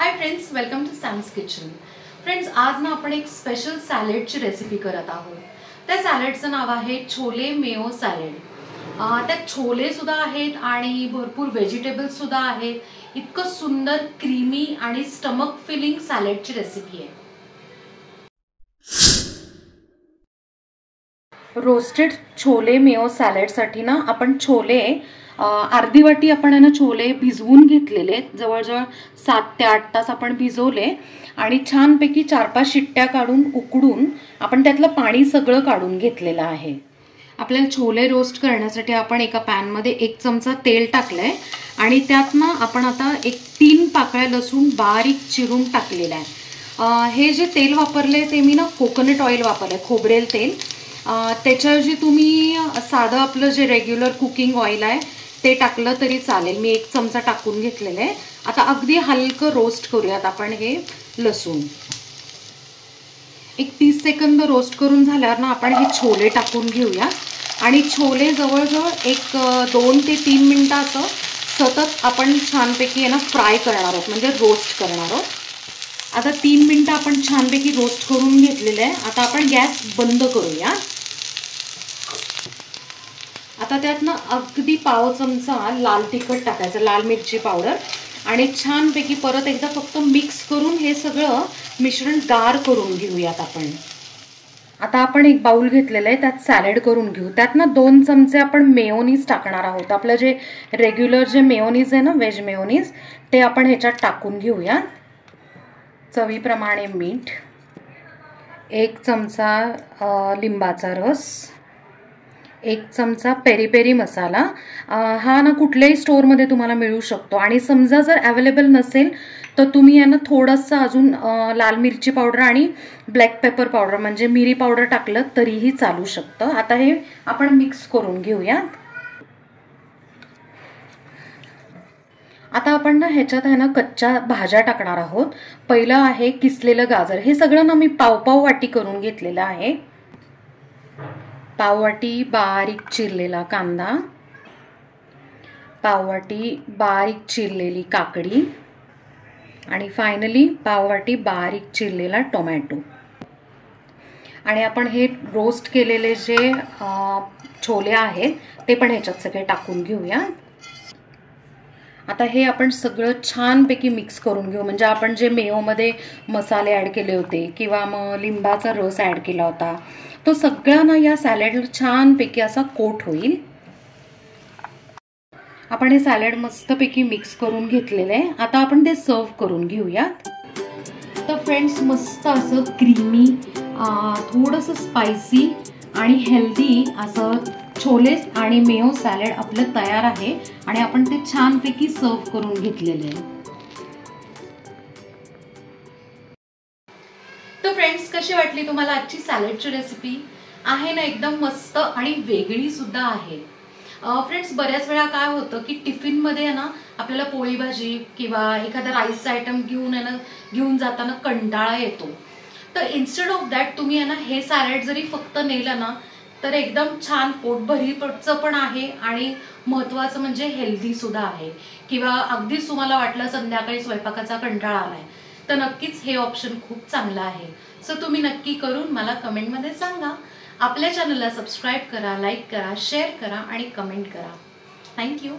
High friends, welcome to Sam's kitchen. Friends, आज ना आपण एक स्पेशल सॅलेडची रेसिपी करत आहोत। त्या सॅलेडचं नाव आहे छोले मेयो सॅलेड। त्यात छोले सुद्धा आहेत आणि भरपूर व्हेजिटेबल्स सुद्धा आहेत। इतकं सुंदर क्रीमी आणि स्टमक फिलिंग सॅलेडची रेसिपी आहे। रोस्टेड छोले मेयो सॅलेडसाठी ना आपण छोले अर्धी वाटी आपण ना छोले भिजवून घेतलेले, जवळजवळ 7 ते 8 तास आपण भिजवले आणि छानपैकी 4-5 शिट्ट्या काढून उकडून आपण त्यातलं पाणी सगळं काढून घेतलेलं आहे। आपल्याला छोले रोस्ट करण्यासाठी आपण एका पॅनमध्ये 1 चमचा तेल टाकलंय आणि त्यात ना आपण आता 3 पाकळ्या लसूण बारीक चिरून टाकलेला आहे। हे जे तेल वापरले ते मी ना कोकोनट ऑइल वापरले, खोबरेल तेल। त्याच्याऐवजी तुम्ही साधं आपलं जे रेग्युलर कुकिंग ऑइल आहे ते टाकलं तरी चालेल। मी 1 चमचा टाकून घेतलेलं आहे। आता अगदी हलकं रोस्ट करूयात आपण हे लसूण। 30 सेकंद रोस्ट करून झाल्यावर ना आपण हे छोले टाकून घेऊया आणि छोले जवळजवळ 2 ते 3 मिनिटं असं सतत आपण छानपैकी ना फ्राय करणार आहोत, म्हणजे रोस्ट करणार आहोत। आता 3 मिनिटं आपण छानपैकी रोस्ट करून घेतलेलं आहे। आता आपण गॅस बंद करूया। आता त्यात ना अगदी पाव चमचा लाल तिखट टाकायचं, लाल मिरची पावडर, आणि छानपैकी परत एकदा फक्त मिक्स करून हे सगळं मिश्रण गार करून घेऊयात आपण। आता आपण एक बाउल घेतलेलं आहे, त्यात सॅलेड करून घेऊ। त्यात ना 2 चमचे आपण मेयोनीज टाकणार आहोत। आपलं जे रेग्युलर जे मेयोनीज आहे ना, व्हेज मेयोनीज, ते आपण ह्याच्यात टाकून घेऊया। चवीप्रमाणे मीठ, 1 चमचा लिंबाचा रस, 1 चमचा पेरी पेरी मसाला। हा ना कुठल्याही स्टोअरमध्ये तुम्हाला मिळू शकतो आणि समजा जर अवेलेबल नसेल तर तुम्ही यांना थोडंसं अजून लाल मिरची पावडर आणि ब्लॅक पेपर पावडर म्हणजे मिरी पावडर टाकलं तरीही चालू शकतं। आता हे आपण मिक्स करून घेऊया। आता आपण ना ह्याच्यात आहे ना कच्च्या भाज्या टाकणार आहोत। पहिलं आहे किसलेलं गाजर। हे सगळं ना मी पाव वाटी करून घेतलेलं आहे। पाव वाटी बारीक चिरलेला कांदा, पाव वाटी बारीक चिरलेली काकडी आणि फायनली पाव वाटी बारीक चिरलेला टोमॅटो। आणि आपण हे रोस्ट केलेले जे छोले आहेत ते पण ह्याच्यात सगळे टाकून घेऊया। आता हे आपण सगळं छानपैकी मिक्स करून घेऊ, म्हणजे आपण जे मेयोमध्ये मसाले ॲड केले होते किंवा मग लिंबाचा रस ॲड केला होता तो सगळा ना या सॅलेडला छानपैकी असा कोट होईल। आपण हे सॅलेड मस्तपैकी मिक्स करून घेतलेलं आहे। आता आपण ते सर्व करून घेऊयात। तर फ्रेंड्स, मस्त असं क्रीमी, थोडंसं स्पायसी आणि हेल्दी असं छोले आणि मेयो सॅलेड आपलं तयार आहे आणि आपण ते छानपैकी सर्व करून घेतलेले आहे। तर फ्रेंड्स, कशी वाटली तुम्हाला आजची सॅलेडची रेसिपी? आहे ना एकदम मस्त आणि वेगळी सुद्धा आहे। फ्रेंड्स, बऱ्याच वेळा काय होतं की टिफिनमध्ये ना आपल्याला पोळी भाजी किंवा एखादा राईस आयटम घेऊन जाताना कंटाळा येतो। तर इन्स्टेड ऑफ दॅट तुम्ही ना हे सॅलेड जरी फक्त नेलं ना तर एकदम छान पोटभरीचं पण आहे आणि महत्त्वाचं म्हणजे हेल्दी सुद्धा आहे। किंवा अगदीच तुम्हाला वाटलं संध्याकाळी स्वयंपाकाचा कंटाळा आलाय तर नक्कीच हे ऑप्शन खूप चांगलं आहे। सो तुम्ही नक्की करून मला कमेंटमध्ये सांगा। आपल्या चॅनलला सबस्क्राईब करा, लाईक करा, शेअर करा आणि कमेंट करा। थँक्यू।